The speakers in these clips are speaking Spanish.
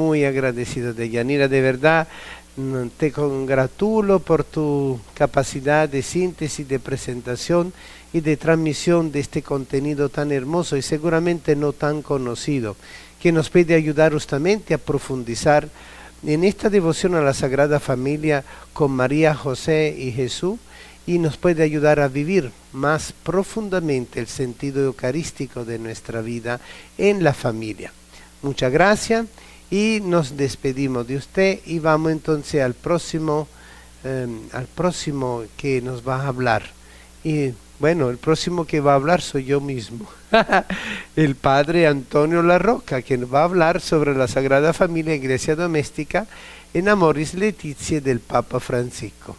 muy agradecido de Yanira, de verdad. Te congratulo por tu capacidad de síntesis, de presentación y de transmisión de este contenido tan hermoso y seguramente no tan conocido, que nos puede ayudar justamente a profundizar en esta devoción a la Sagrada Familia con María, José y Jesús, y nos puede ayudar a vivir más profundamente el sentido eucarístico de nuestra vida en la familia. Muchas gracias y nos despedimos de usted y vamos entonces al próximo que nos va a hablar. Y bueno, el próximo que va a hablar soy yo mismo, el padre Antonio Larroca, que nos va a hablar sobre la Sagrada Familia, Iglesia Doméstica en Amoris Laetitia del Papa Francisco.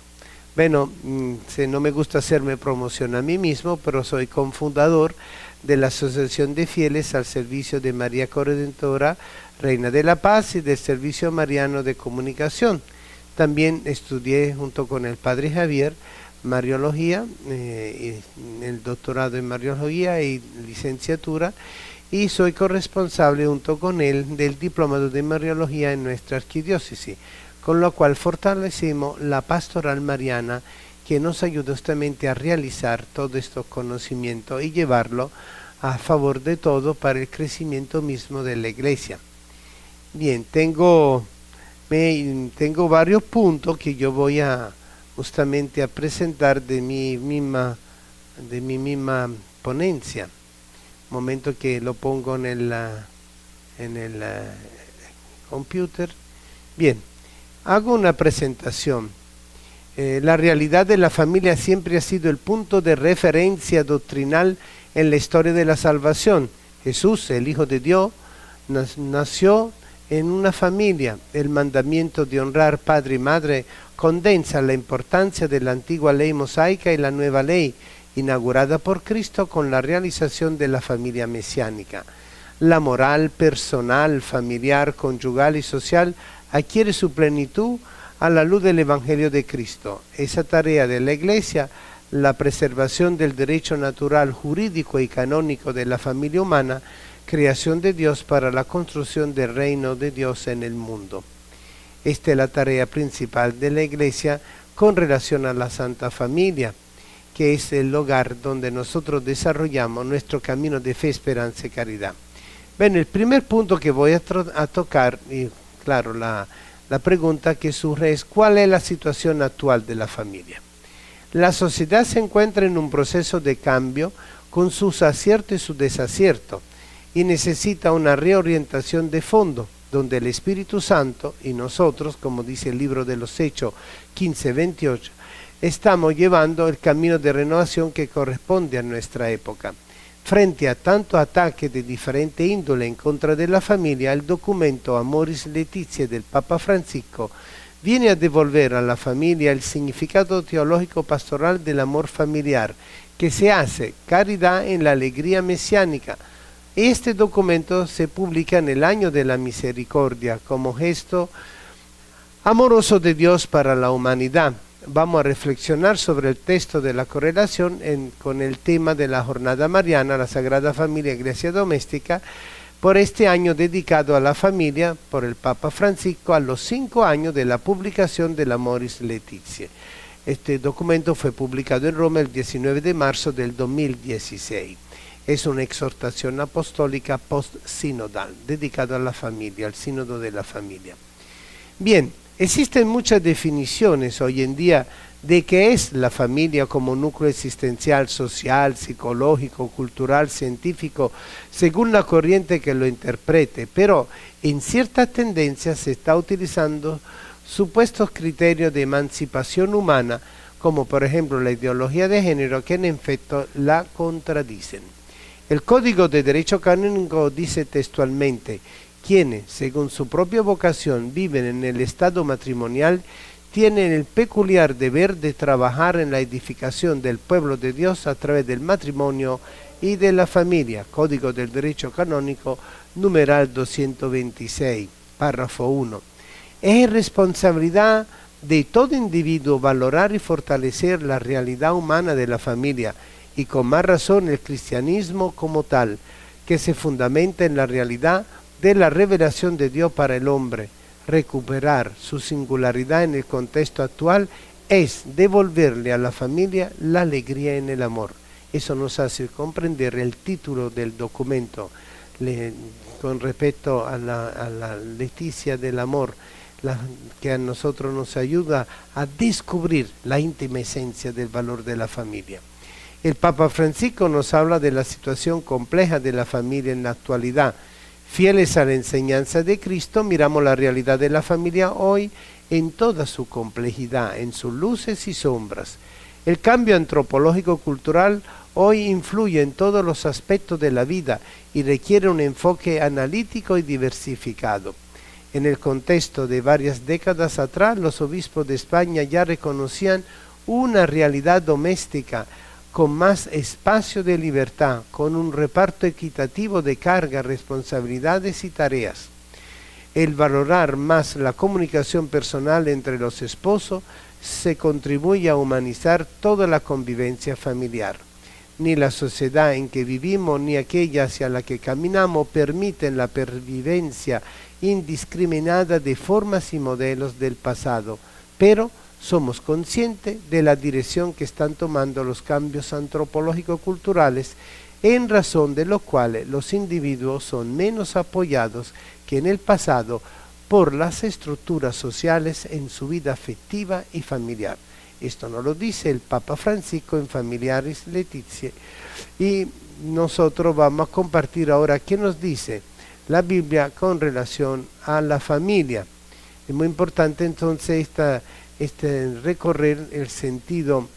Bueno, no me gusta hacerme promoción a mí mismo, pero soy cofundador de la Asociación de Fieles al Servicio de María Corredentora, Reina de la Paz, y del Servicio Mariano de Comunicación. También estudié junto con el padre Javier Mariología, el doctorado en Mariología y licenciatura, y soy corresponsable junto con él del diplomado de Mariología en nuestra arquidiócesis, con lo cual fortalecemos la pastoral mariana que nos ayuda justamente a realizar todos estos conocimientos y llevarlo a favor de todo para el crecimiento mismo de la Iglesia. Bien, tengo varios puntos que yo voy a justamente a presentar de mi misma ponencia. Momento que lo pongo en el computer. Bien, hago una presentación. La realidad de la familia siempre ha sido el punto de referencia doctrinal en la historia de la salvación. Jesús, el Hijo de Dios, nació en una familia. El mandamiento de honrar padre y madre condensa la importancia de la antigua ley mosaica y la nueva ley, inaugurada por Cristo con la realización de la familia mesiánica. La moral personal, familiar, conyugal y social adquiere su plenitud a la luz del Evangelio de Cristo. Esa tarea de la Iglesia, la preservación del derecho natural, jurídico y canónico de la familia humana, creación de Dios para la construcción del reino de Dios en el mundo. Esta es la tarea principal de la Iglesia con relación a la Santa Familia, que es el hogar donde nosotros desarrollamos nuestro camino de fe, esperanza y caridad. Bueno, el primer punto que voy a tocar, y claro, la pregunta que surge es: ¿cuál es la situación actual de la familia? La sociedad se encuentra en un proceso de cambio con sus aciertos y sus desaciertos y necesita una reorientación de fondo, donde el Espíritu Santo y nosotros, como dice el libro de los Hechos 15:28, estamos llevando el camino de renovación que corresponde a nuestra época. Frente a tanto ataque de diferente índole en contra de la familia, el documento Amoris Laetitia del Papa Francisco viene a devolver a la familia el significado teológico pastoral del amor familiar, que se hace caridad en la alegría mesiánica. Este documento se publica en el año de la misericordia como gesto amoroso de Dios para la humanidad. Vamos a reflexionar sobre el texto de la correlación con el tema de la jornada mariana, la Sagrada Familia, Iglesia Doméstica, por este año dedicado a la familia por el Papa Francisco a los 5 años de la publicación del Amoris Laetitia. Este documento fue publicado en Roma el 19 de marzo del 2016. Es una exhortación apostólica post-sinodal, dedicada a la familia, al sínodo de la familia. Bien, existen muchas definiciones hoy en día de qué es la familia como núcleo existencial, social, psicológico, cultural, científico, según la corriente que lo interprete, pero en ciertas tendencias se está utilizando supuestos criterios de emancipación humana, como por ejemplo la ideología de género, que en efecto la contradicen. El Código de Derecho Canónico dice textualmente: quienes, según su propia vocación, viven en el estado matrimonial, tienen el peculiar deber de trabajar en la edificación del pueblo de Dios a través del matrimonio y de la familia. Código del Derecho Canónico, numeral 226, párrafo 1. Es responsabilidad de todo individuo valorar y fortalecer la realidad humana de la familia, y con más razón el cristianismo como tal, que se fundamenta en la realidad de la revelación de Dios para el hombre, recuperar su singularidad en el contexto actual, es devolverle a la familia la alegría en el amor. Eso nos hace comprender el título del documento con respecto a la Leticia del amor, que a nosotros nos ayuda a descubrir la íntima esencia del valor de la familia. El Papa Francisco nos habla de la situación compleja de la familia en la actualidad. Fieles a la enseñanza de Cristo, miramos la realidad de la familia hoy en toda su complejidad, en sus luces y sombras. El cambio antropológico-cultural hoy influye en todos los aspectos de la vida y requiere un enfoque analítico y diversificado. En el contexto de varias décadas atrás, los obispos de España ya reconocían una realidad doméstica con más espacio de libertad, con un reparto equitativo de cargas, responsabilidades y tareas. El valorar más la comunicación personal entre los esposos se contribuye a humanizar toda la convivencia familiar. Ni la sociedad en que vivimos ni aquella hacia la que caminamos permiten la pervivencia indiscriminada de formas y modelos del pasado, pero somos conscientes de la dirección que están tomando los cambios antropológico-culturales, en razón de lo cual los individuos son menos apoyados que en el pasado por las estructuras sociales en su vida afectiva y familiar. Esto nos lo dice el Papa Francisco en Familiaris Laetitia. Y nosotros vamos a compartir ahora qué nos dice la Biblia con relación a la familia. Es muy importante entonces recorrer el sentido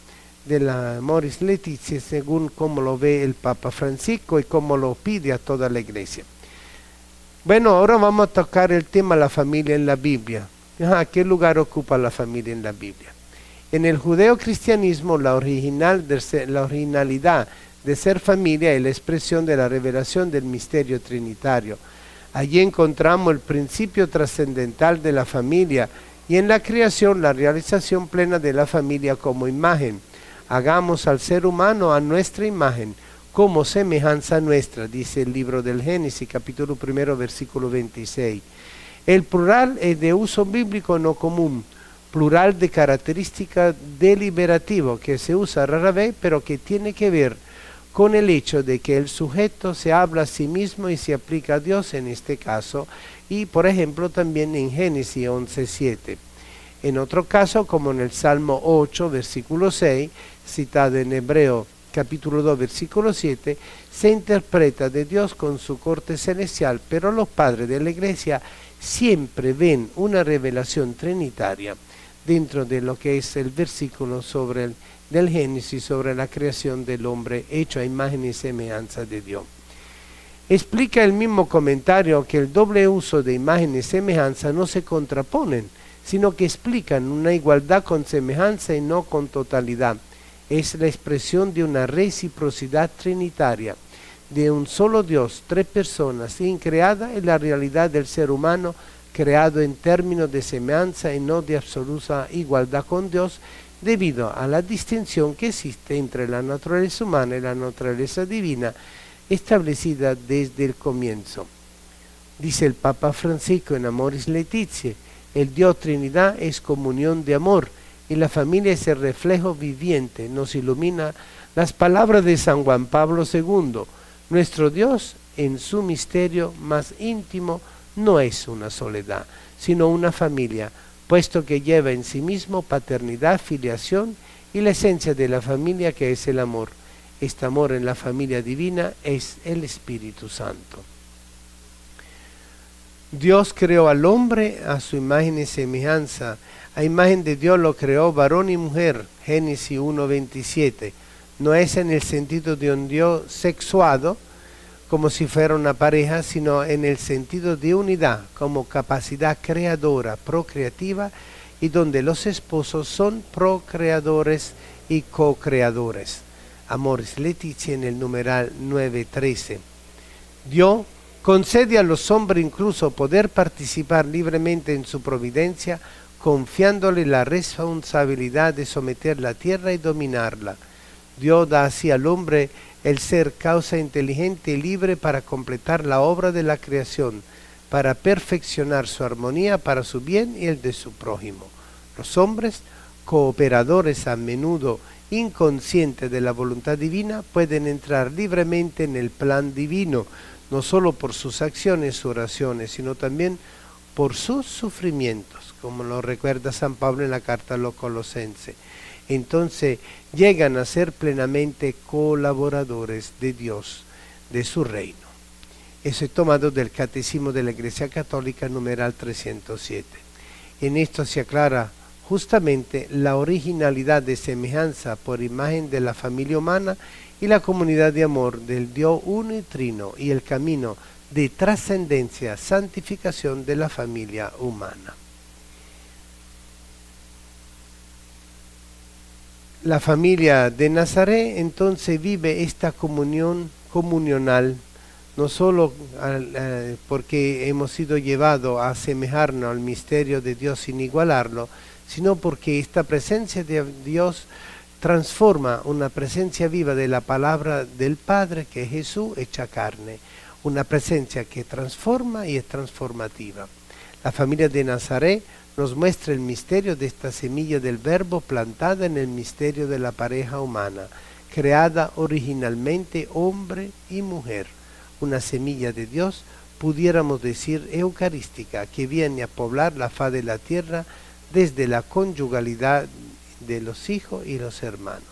de la Amoris Laetitia según cómo lo ve el Papa Francisco y cómo lo pide a toda la Iglesia. Bueno, ahora vamos a tocar el tema de la familia en la Biblia. ¿Qué lugar ocupa la familia en la Biblia? En el judeocristianismo, la originalidad de ser familia es la expresión de la revelación del misterio trinitario. Allí encontramos el principio trascendental de la familia y en la creación la realización plena de la familia como imagen. Hagamos al ser humano a nuestra imagen, como semejanza nuestra, dice el libro del Génesis, capítulo 1, versículo 26. El plural es de uso bíblico no común, plural de característica deliberativo que se usa rara vez, pero que tiene que ver con el hecho de que el sujeto se habla a sí mismo y se aplica a Dios en este caso, y por ejemplo también en Génesis 11:7. En otro caso, como en el Salmo 8, versículo 6, citado en Hebreo capítulo 2, versículo 7, se interpreta de Dios con su corte celestial, pero los padres de la Iglesia siempre ven una revelación trinitaria dentro de lo que es el versículo del Génesis sobre la creación del hombre hecho a imagen y semejanza de Dios. Explica el mismo comentario que el doble uso de imagen y semejanza no se contraponen, sino que explican una igualdad con semejanza y no con totalidad. Es la expresión de una reciprocidad trinitaria, de un solo Dios, tres personas, increada en la realidad del ser humano, creado en términos de semejanza y no de absoluta igualdad con Dios, debido a la distinción que existe entre la naturaleza humana y la naturaleza divina, establecida desde el comienzo. Dice el Papa Francisco en Amoris Laetitia, el Dios Trinidad es comunión de amor y la familia es el reflejo viviente, nos ilumina las palabras de San Juan Pablo II, nuestro Dios en su misterio más íntimo no es una soledad, sino una familia, puesto que lleva en sí mismo paternidad, filiación y la esencia de la familia que es el amor. Este amor en la familia divina es el Espíritu Santo. Dios creó al hombre a su imagen y semejanza. A imagen de Dios lo creó varón y mujer, Génesis 1:27. No es en el sentido de un Dios sexuado, como si fuera una pareja, sino en el sentido de unidad, como capacidad creadora, procreativa, y donde los esposos son procreadores y co-creadores. Amoris Laetitia en el numeral 9:13. Dios concede a los hombres incluso poder participar libremente en su providencia, confiándole la responsabilidad de someter la tierra y dominarla. Dios da así al hombre el ser causa inteligente y libre para completar la obra de la creación, para perfeccionar su armonía para su bien y el de su prójimo. Los hombres, cooperadores a menudo inconscientes de la voluntad divina, pueden entrar libremente en el plan divino, no solo por sus acciones u oraciones, sino también por sus sufrimientos, como lo recuerda San Pablo en la carta a los Colosenses. Entonces llegan a ser plenamente colaboradores de Dios, de su reino. Eso es tomado del Catecismo de la Iglesia Católica, numeral 307. En esto se aclara justamente la originalidad de semejanza por imagen de la familia humana y la comunidad de amor del Dios uno y trino, y el camino de trascendencia, santificación de la familia humana. La familia de Nazaret entonces vive esta comunión comunional, no solo porque hemos sido llevados a asemejarnos al misterio de Dios sin igualarlo, sino porque esta presencia de Dios transforma una presencia viva de la palabra del Padre, que es Jesús hecha carne, una presencia que transforma y es transformativa. La familia de Nazaret nos muestra el misterio de esta semilla del Verbo plantada en el misterio de la pareja humana, creada originalmente hombre y mujer, una semilla de Dios, pudiéramos decir eucarística, que viene a poblar la faz de la tierra desde la conyugalidad de los hijos y los hermanos.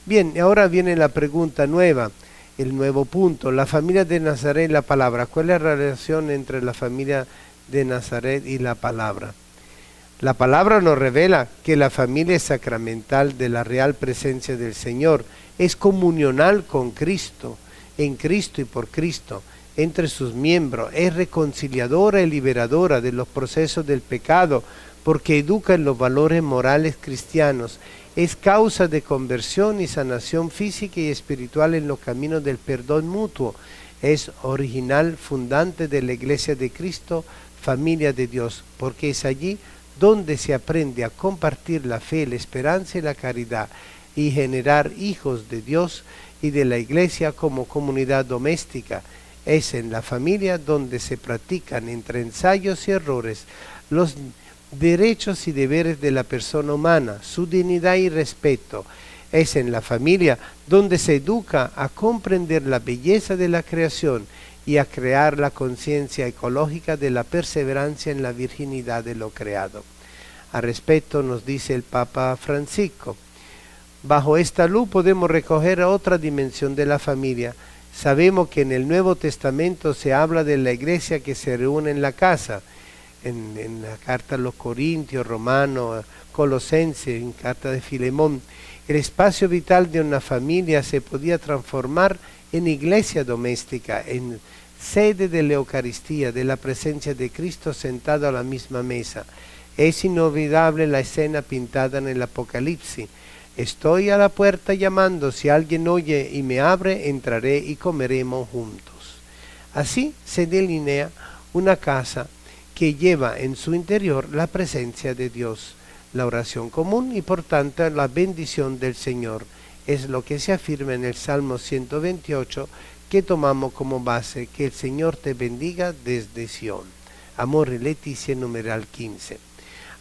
Bien, ahora viene la pregunta nueva, el nuevo punto, la familia de Nazaret y la palabra. ¿Cuál es la relación entre la familia de Nazaret y la palabra? La palabra nos revela que la familia es sacramental de la real presencia del Señor, es comunional con Cristo, en Cristo y por Cristo, entre sus miembros, es reconciliadora y liberadora de los procesos del pecado, porque educa en los valores morales cristianos, es causa de conversión y sanación física y espiritual en los caminos del perdón mutuo, es original fundante de la Iglesia de Cristo, familia de Dios, porque es allí donde se aprende a compartir la fe, la esperanza y la caridad, y generar hijos de Dios y de la Iglesia como comunidad doméstica. Es en la familia donde se practican entre ensayos y errores los derechos y deberes de la persona humana, su dignidad y respeto. Es en la familia donde se educa a comprender la belleza de la creación y a crear la conciencia ecológica de la perseverancia en la virginidad de lo creado. Al respecto nos dice el Papa Francisco: bajo esta luz podemos recoger otra dimensión de la familia. Sabemos que en el Nuevo Testamento se habla de la iglesia que se reúne en la casa, en la carta a los Corintios, Romanos, Colosenses, en carta de Filemón. El espacio vital de una familia se podía transformar en iglesia doméstica, en sede de la Eucaristía, de la presencia de Cristo sentado a la misma mesa. Es inolvidable la escena pintada en el Apocalipsis. Estoy a la puerta llamando, si alguien oye y me abre, entraré y comeremos juntos. Así se delinea una casa que lleva en su interior la presencia de Dios, la oración común y por tanto la bendición del Señor. Es lo que se afirma en el Salmo 128, que tomamos como base: que el Señor te bendiga desde Sion. Amor y Leticia, numeral 15.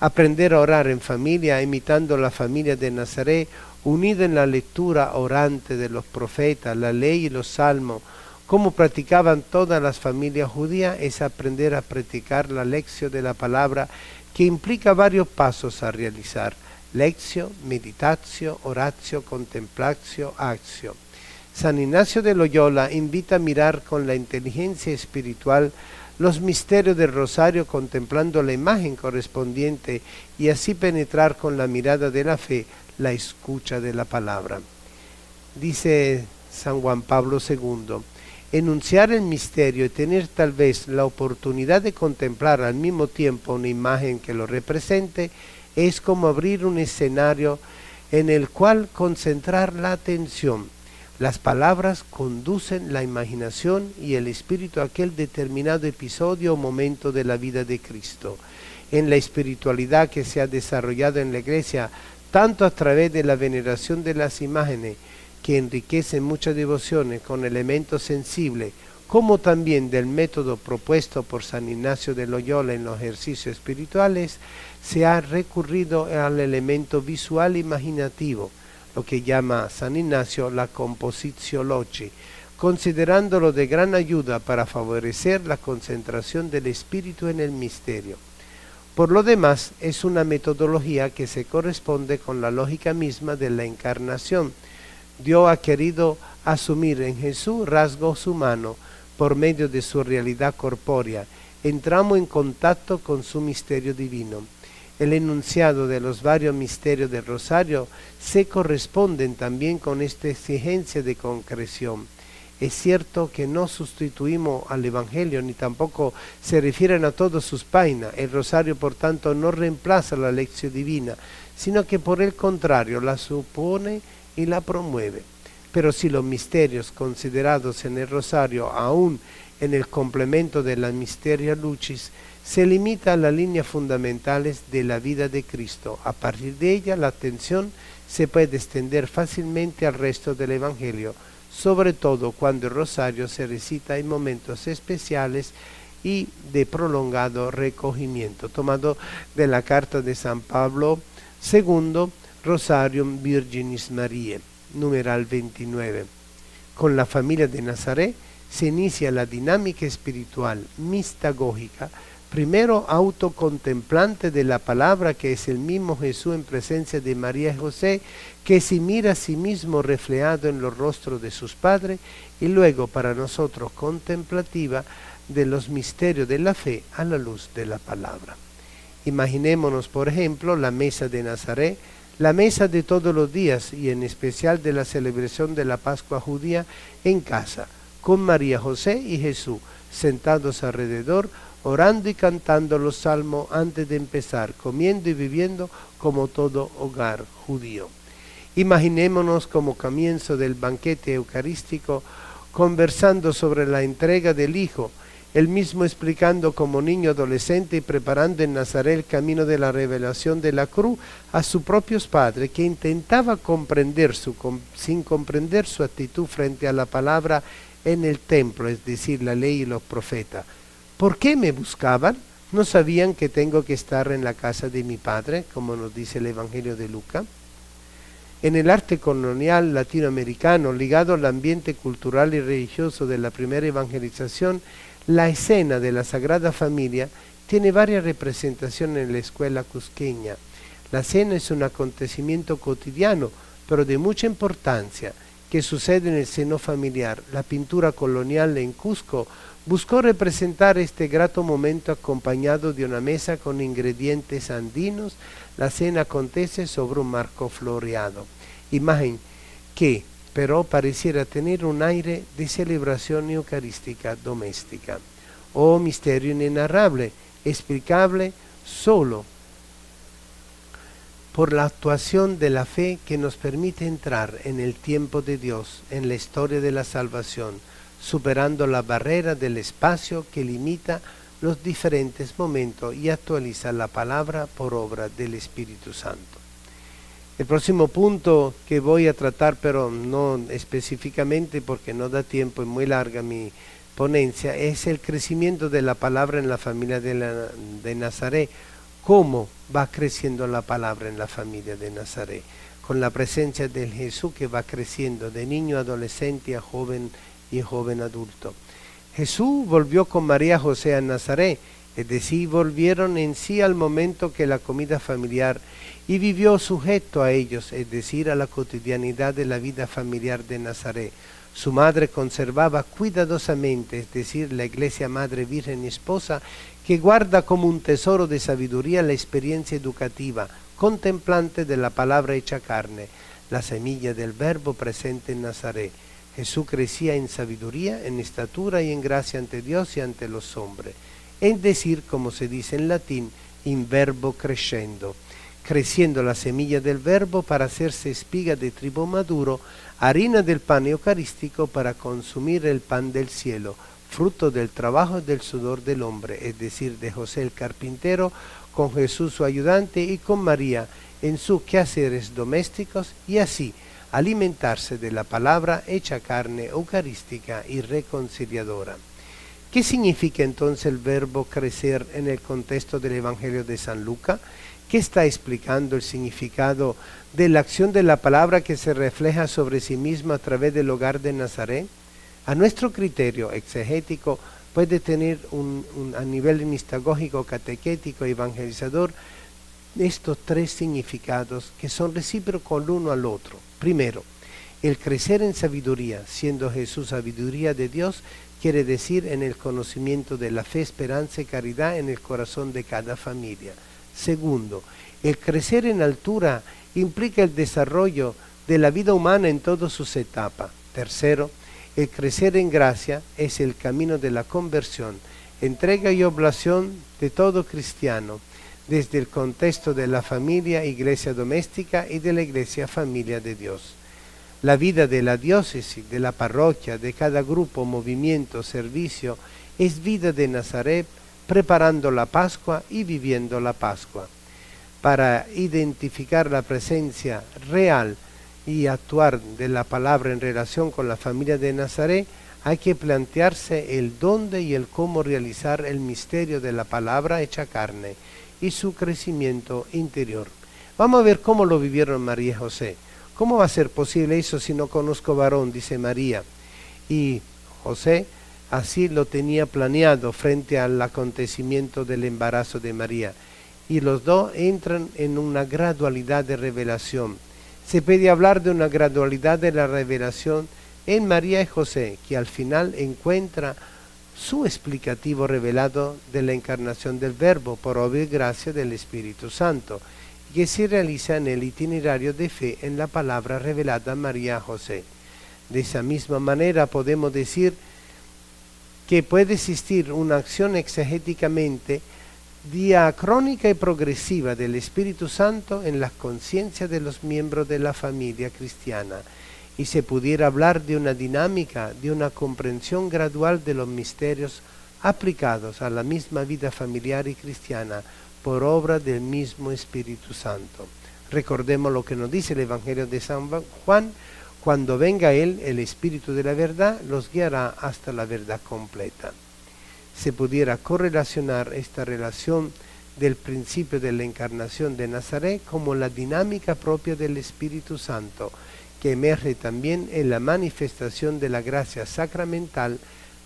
Aprender a orar en familia, imitando la familia de Nazaret, unida en la lectura orante de los profetas, la ley y los salmos, como practicaban todas las familias judías, es aprender a practicar la lección de la palabra, que implica varios pasos a realizar: lectio, meditatio, oratio, contemplatio, actio. San Ignacio de Loyola invita a mirar con la inteligencia espiritual los misterios del rosario, contemplando la imagen correspondiente, y así penetrar con la mirada de la fe la escucha de la palabra. Dice San Juan Pablo II: enunciar el misterio y tener tal vez la oportunidad de contemplar al mismo tiempo una imagen que lo represente es como abrir un escenario en el cual concentrar la atención. Las palabras conducen la imaginación y el espíritu a aquel determinado episodio o momento de la vida de Cristo. En la espiritualidad que se ha desarrollado en la Iglesia, tanto a través de la veneración de las imágenes, que enriquecen muchas devociones con elementos sensibles, como también del método propuesto por San Ignacio de Loyola en los ejercicios espirituales, se ha recurrido al elemento visual imaginativo, lo que llama San Ignacio la compositio loci, considerándolo de gran ayuda para favorecer la concentración del espíritu en el misterio. Por lo demás, es una metodología que se corresponde con la lógica misma de la encarnación. Dios ha querido asumir en Jesús rasgos humanos por medio de su realidad corpórea. Entramos en contacto con su misterio divino. El enunciado de los varios misterios del Rosario se corresponden también con esta exigencia de concreción. Es cierto que no sustituimos al Evangelio, ni tampoco se refieren a todas sus páginas. El Rosario, por tanto, no reemplaza la lección divina, sino que por el contrario la supone y la promueve. Pero si los misterios considerados en el Rosario, aún en el complemento de la Mysteria Lucis, se limita a las líneas fundamentales de la vida de Cristo, a partir de ella la atención se puede extender fácilmente al resto del Evangelio, sobre todo cuando el Rosario se recita en momentos especiales y de prolongado recogimiento. Tomado de la carta de San Pablo II, Rosarium Virginis Mariae, numeral 29. Con la familia de Nazaret se inicia la dinámica espiritual mistagógica, primero autocontemplante de la palabra, que es el mismo Jesús en presencia de María y José, que se mira a sí mismo reflejado en los rostros de sus padres, y luego para nosotros contemplativa de los misterios de la fe a la luz de la palabra. Imaginémonos, por ejemplo, la mesa de Nazaret, la mesa de todos los días y en especial de la celebración de la Pascua judía en casa, con María, José y Jesús sentados alrededor, orando y cantando los salmos antes de empezar, comiendo y viviendo como todo hogar judío. Imaginémonos como comienzo del banquete eucarístico, conversando sobre la entrega del Hijo, él mismo explicando como niño adolescente y preparando en Nazaret el camino de la revelación de la cruz a sus propios padres, que intentaba comprender sin comprender su actitud frente a la palabra en el templo, es decir, la ley y los profetas. ¿Por qué me buscaban? ¿No sabían que tengo que estar en la casa de mi padre, como nos dice el Evangelio de Lucas? En el arte colonial latinoamericano, ligado al ambiente cultural y religioso de la primera evangelización, la escena de la Sagrada Familia tiene varias representaciones en la escuela cusqueña. La cena es un acontecimiento cotidiano, pero de mucha importancia, que sucede en el seno familiar. La pintura colonial en Cusco buscó representar este grato momento acompañado de una mesa con ingredientes andinos. La cena acontece sobre un marco floreado, imagen que pero pareciera tener un aire de celebración eucarística doméstica. Oh misterio inenarrable, explicable solo por la actuación de la fe que nos permite entrar en el tiempo de Dios, en la historia de la salvación, superando la barrera del espacio que limita los diferentes momentos y actualiza la palabra por obra del Espíritu Santo. El próximo punto que voy a tratar, pero no específicamente porque no da tiempo, es muy larga mi ponencia, es el crecimiento de la palabra en la familia de Nazaret. ¿Cómo va creciendo la palabra en la familia de Nazaret? Con la presencia del Jesús que va creciendo de niño, adolescente a joven y joven adulto. Jesús volvió con María José a Nazaret, es decir, volvieron en sí al momento que la comida familiar y vivió sujeto a ellos, es decir, a la cotidianidad de la vida familiar de Nazaret. Su madre conservaba cuidadosamente, es decir, la Iglesia Madre Virgen y Esposa, que guarda como un tesoro de sabiduría la experiencia educativa, contemplante de la palabra hecha carne, la semilla del Verbo presente en Nazaret. Jesús crecía en sabiduría, en estatura y en gracia ante Dios y ante los hombres. Es decir, como se dice en latín, in verbo crescendo, creciendo la semilla del Verbo para hacerse espiga de trigo maduro, harina del pan eucarístico para consumir el pan del cielo, fruto del trabajo y del sudor del hombre, es decir, de José el carpintero, con Jesús su ayudante y con María en sus quehaceres domésticos, y así, alimentarse de la palabra hecha carne eucarística y reconciliadora. ¿Qué significa entonces el verbo crecer en el contexto del Evangelio de San Lucas? ¿Qué está explicando el significado de la acción de la palabra que se refleja sobre sí misma a través del hogar de Nazaret? A nuestro criterio exegético puede tener a nivel mistagógico, catequético, evangelizador, estos tres significados que son recíprocos el uno al otro. Primero, el crecer en sabiduría, siendo Jesús sabiduría de Dios, quiere decir en el conocimiento de la fe, esperanza y caridad en el corazón de cada familia. Segundo, el crecer en altura implica el desarrollo de la vida humana en todas sus etapas. Tercero, el crecer en gracia es el camino de la conversión, entrega y oblación de todo cristiano, desde el contexto de la familia, iglesia doméstica y de la iglesia familia de Dios. La vida de la diócesis, de la parroquia, de cada grupo, movimiento, servicio, es vida de Nazaret, preparando la Pascua y viviendo la Pascua. Para identificar la presencia real y actuar de la palabra en relación con la familia de Nazaret, hay que plantearse el dónde y el cómo realizar el misterio de la palabra hecha carne y su crecimiento interior. Vamos a ver cómo lo vivieron María y José. ¿Cómo va a ser posible eso si no conozco varón? Dice María. Y José así lo tenía planeado frente al acontecimiento del embarazo de María. Y los dos entran en una gradualidad de revelación. Se puede hablar de una gradualidad de la revelación en María y José, que al final encuentra su explicativo revelado de la encarnación del Verbo por obra y gracia del Espíritu Santo, que se realiza en el itinerario de fe en la palabra revelada a María y José. De esa misma manera podemos decir que puede existir una acción exegéticamente diacrónica y progresiva del Espíritu Santo en la conciencia de los miembros de la familia cristiana, y se pudiera hablar de una dinámica, de una comprensión gradual de los misterios aplicados a la misma vida familiar y cristiana por obra del mismo Espíritu Santo. Recordemos lo que nos dice el Evangelio de San Juan: cuando venga Él, el Espíritu de la verdad, los guiará hasta la verdad completa. Se pudiera correlacionar esta relación del principio de la encarnación de Nazaret como la dinámica propia del Espíritu Santo, que emerge también en la manifestación de la gracia sacramental,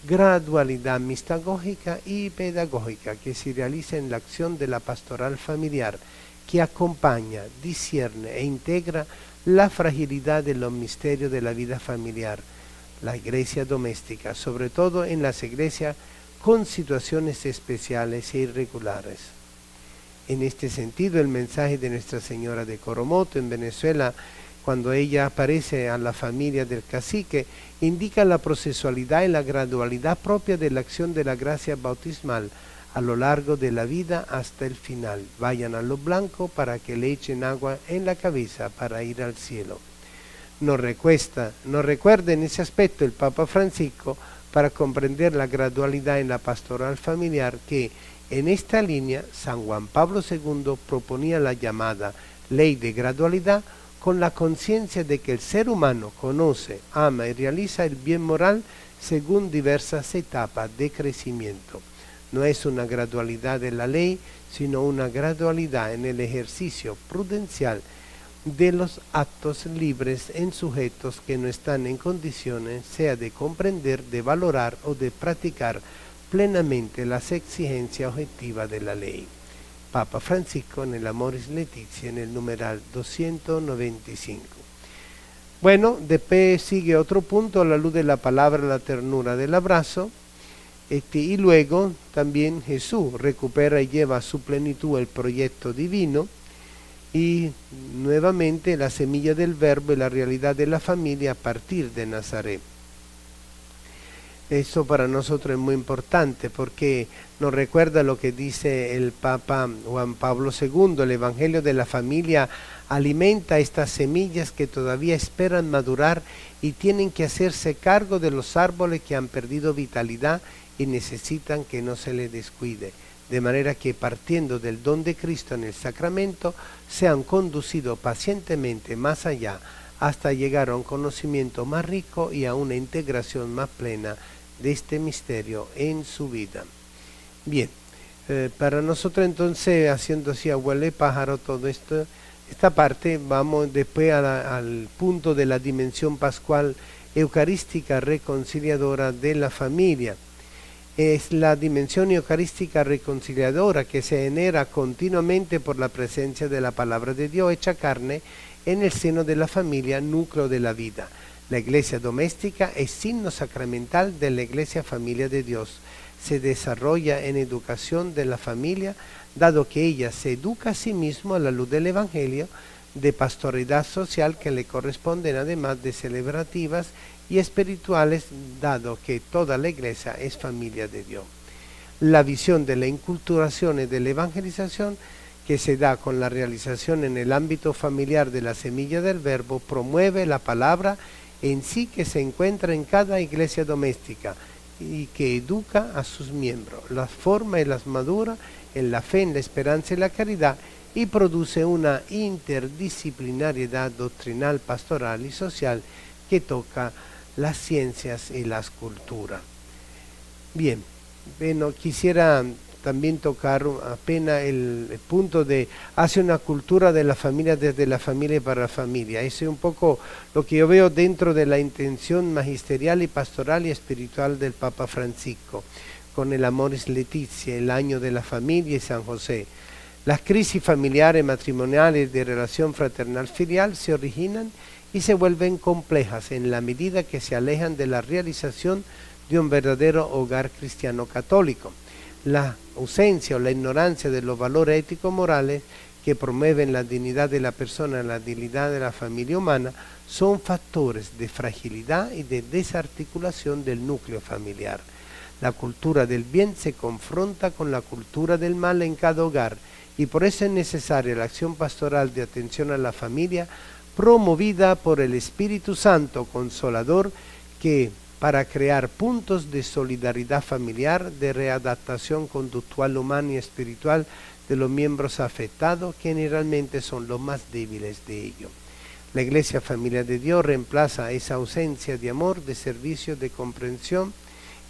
gradualidad mistagógica y pedagógica que se realiza en la acción de la pastoral familiar, que acompaña, discierne e integra la fragilidad de los misterios de la vida familiar, la iglesia doméstica, sobre todo en las iglesias con situaciones especiales e irregulares. En este sentido, el mensaje de Nuestra Señora de Coromoto en Venezuela, cuando ella aparece a la familia del cacique, indica la procesualidad y la gradualidad propia de la acción de la gracia bautismal a lo largo de la vida hasta el final. Vayan a lo blanco para que le echen agua en la cabeza para ir al cielo. Nos recuerda en ese aspecto el Papa Francisco para comprender la gradualidad en la pastoral familiar que en esta línea San Juan Pablo II proponía la llamada ley de gradualidad, con la conciencia de que el ser humano conoce, ama y realiza el bien moral según diversas etapas de crecimiento. No es una gradualidad de la ley, sino una gradualidad en el ejercicio prudencial de los actos libres en sujetos que no están en condiciones, sea de comprender, de valorar o de practicar plenamente las exigencias objetivas de la ley. Papa Francisco en el Amoris Laetitia, en el numeral 295. Bueno, después sigue otro punto, a la luz de la palabra, la ternura del abrazo, y luego también Jesús recupera y lleva a su plenitud el proyecto divino, y nuevamente la semilla del Verbo y la realidad de la familia a partir de Nazaret. Eso para nosotros es muy importante porque nos recuerda lo que dice el Papa Juan Pablo II: el Evangelio de la familia alimenta estas semillas que todavía esperan madurar y tienen que hacerse cargo de los árboles que han perdido vitalidad y necesitan que no se les descuide, de manera que partiendo del don de Cristo en el sacramento sean conducidos pacientemente más allá hasta llegar a un conocimiento más rico y a una integración más plena de este misterio en su vida. Bien, para nosotros entonces, haciendo así abuelo y pájaro, todo esto, esta parte, vamos después al punto de la dimensión pascual eucarística reconciliadora de la familia. Es la dimensión eucarística reconciliadora que se genera continuamente por la presencia de la palabra de Dios hecha carne en el seno de la familia, núcleo de la vida. La iglesia doméstica es signo sacramental de la iglesia familia de Dios. Se desarrolla en educación de la familia, dado que ella se educa a sí misma a la luz del Evangelio, de pastoralidad social que le corresponden además de celebrativas y espirituales, dado que toda la iglesia es familia de Dios. La visión de la inculturación y de la evangelización que se da con la realización en el ámbito familiar de la semilla del verbo promueve la palabra en sí que se encuentra en cada iglesia doméstica y que educa a sus miembros, las forma y las madura en la fe, en la esperanza y la caridad, y produce una interdisciplinariedad doctrinal, pastoral y social que toca las ciencias y las culturas. Bien, bueno, quisiera también tocar apenas el punto de hace una cultura de la familia desde la familia y para la familia. Ese es un poco lo que yo veo dentro de la intención magisterial y pastoral y espiritual del Papa Francisco, con el Amoris Laetitia, el año de la familia y San José. Las crisis familiares, matrimoniales de relación fraternal filial se originan y se vuelven complejas en la medida que se alejan de la realización de un verdadero hogar cristiano católico. La ausencia o la ignorancia de los valores éticos morales que promueven la dignidad de la persona y la dignidad de la familia humana son factores de fragilidad y de desarticulación del núcleo familiar. La cultura del bien se confronta con la cultura del mal en cada hogar y por eso es necesaria la acción pastoral de atención a la familia promovida por el Espíritu Santo Consolador, que para crear puntos de solidaridad familiar, de readaptación conductual humana y espiritual de los miembros afectados, que generalmente son los más débiles de ellos. La Iglesia Familia de Dios reemplaza esa ausencia de amor, de servicio, de comprensión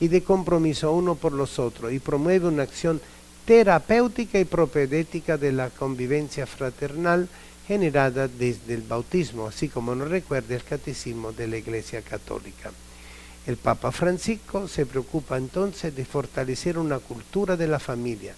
y de compromiso uno por los otros y promueve una acción terapéutica y propedéutica de la convivencia fraternal generada desde el bautismo, así como nos recuerda el Catecismo de la Iglesia Católica. El Papa Francisco se preocupa entonces de fortalecer una cultura de la familia.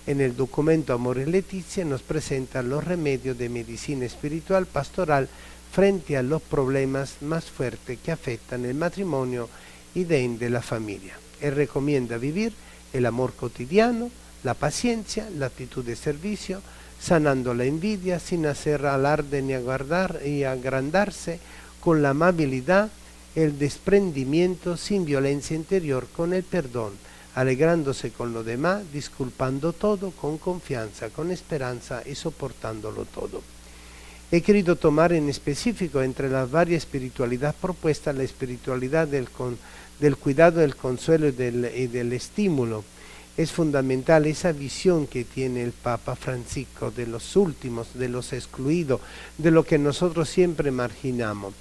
En el documento Amoris Laetitia nos presenta los remedios de medicina espiritual pastoral frente a los problemas más fuertes que afectan el matrimonio y de la familia. Él recomienda vivir el amor cotidiano, la paciencia, la actitud de servicio, sanando la envidia sin hacer alarde ni agrandarse, con la amabilidad, el desprendimiento sin violencia interior, con el perdón, alegrándose con lo demás, disculpando todo, con confianza, con esperanza y soportándolo todo. He querido tomar en específico entre las varias espiritualidades propuestas la espiritualidad del cuidado, del consuelo y del estímulo. Es fundamental esa visión que tiene el Papa Francisco de los últimos, de los excluidos, de lo que nosotros siempre marginamos.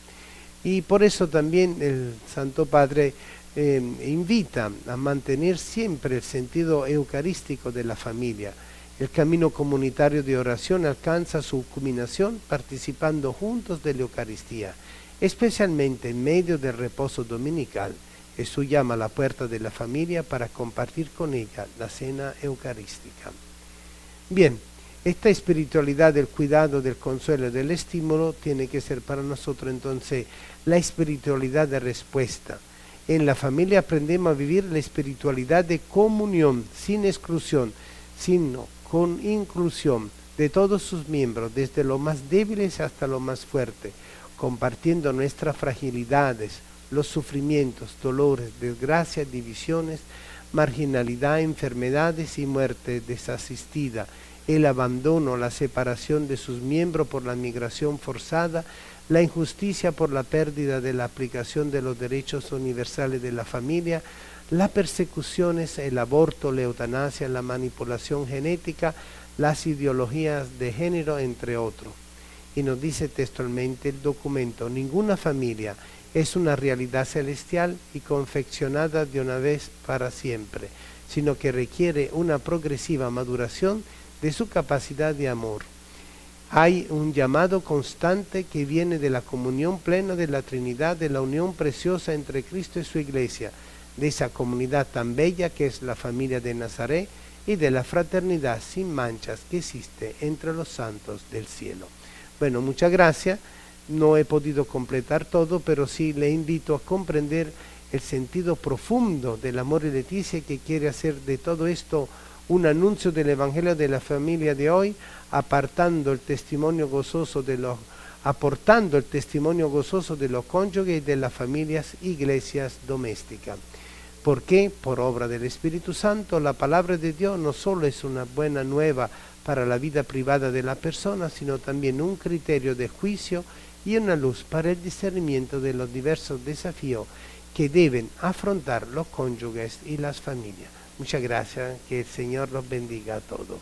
Y por eso también el Santo Padre invita a mantener siempre el sentido eucarístico de la familia. El camino comunitario de oración alcanza su culminación participando juntos de la Eucaristía, especialmente en medio del reposo dominical. Jesús llama a la puerta de la familia para compartir con ella la cena eucarística. Bien, esta espiritualidad del cuidado, del consuelo y del estímulo tiene que ser para nosotros entonces la espiritualidad de respuesta. En la familia aprendemos a vivir la espiritualidad de comunión, sin exclusión, sino con inclusión de todos sus miembros, desde los más débiles hasta los más fuertes, compartiendo nuestras fragilidades, los sufrimientos, dolores, desgracias, divisiones, marginalidad, enfermedades y muerte desasistida, el abandono, la separación de sus miembros por la migración forzada, la injusticia por la pérdida de la aplicación de los derechos universales de la familia, las persecuciones, el aborto, la eutanasia, la manipulación genética, las ideologías de género, entre otros. Y nos dice textualmente el documento: ninguna familia es una realidad celestial y confeccionada de una vez para siempre, sino que requiere una progresiva maduración de su capacidad de amor. Hay un llamado constante que viene de la comunión plena de la Trinidad, de la unión preciosa entre Cristo y su Iglesia, de esa comunidad tan bella que es la familia de Nazaret y de la fraternidad sin manchas que existe entre los santos del cielo. Bueno, muchas gracias. No he podido completar todo, pero sí le invito a comprender el sentido profundo del amor de Leticia, que quiere hacer de todo esto un anuncio del Evangelio de la familia de hoy, aportando el testimonio gozoso de los cónyuges y de las familias, iglesias domésticas. Porque por obra del Espíritu Santo la palabra de Dios no solo es una buena nueva para la vida privada de la persona, sino también un criterio de juicio y una luz para el discernimiento de los diversos desafíos que deben afrontar los cónyuges y las familias. Muchas gracias, que el Señor los bendiga a todos.